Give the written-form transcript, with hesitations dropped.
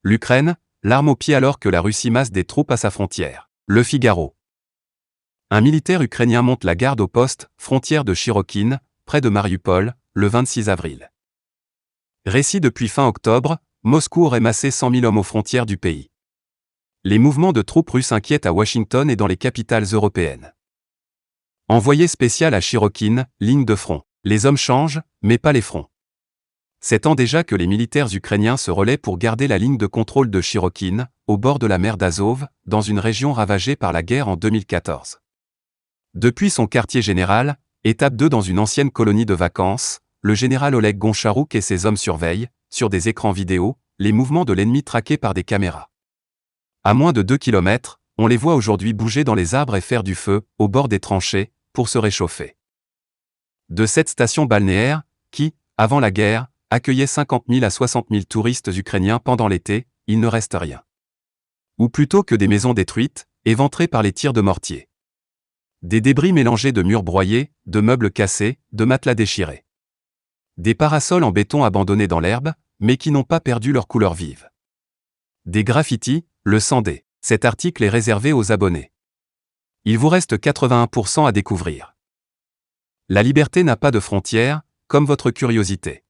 L'Ukraine, l'arme au pied alors que la Russie masse des troupes à sa frontière. Le Figaro. Un militaire ukrainien monte la garde au poste, frontière de Chirokine, près de Mariupol, le 26 avril. Récit depuis fin octobre, Moscou aurait massé 100 000 hommes aux frontières du pays. Les mouvements de troupes russes inquiètent à Washington et dans les capitales européennes. Envoyé spécial à Chirokine, ligne de front. Les hommes changent, mais pas les fronts. 7 ans déjà que les militaires ukrainiens se relaient pour garder la ligne de contrôle de Chirokine, au bord de la mer d'Azov, dans une région ravagée par la guerre en 2014. Depuis son quartier général, étape 2 dans une ancienne colonie de vacances, le général Oleg Goncharouk et ses hommes surveillent, sur des écrans vidéo, les mouvements de l'ennemi traqués par des caméras. À moins de 2 km, on les voit aujourd'hui bouger dans les arbres et faire du feu, au bord des tranchées, pour se réchauffer. De cette station balnéaire, qui, avant la guerre, accueillait 50 000 à 60 000 touristes ukrainiens pendant l'été, il ne reste rien. Ou plutôt que des maisons détruites, éventrées par les tirs de mortier. Des débris mélangés de murs broyés, de meubles cassés, de matelas déchirés. Des parasols en béton abandonnés dans l'herbe, mais qui n'ont pas perdu leur couleur vive. Des graffitis, le sang des. Cet article est réservé aux abonnés. Il vous reste 81% à découvrir. La liberté n'a pas de frontières, comme votre curiosité.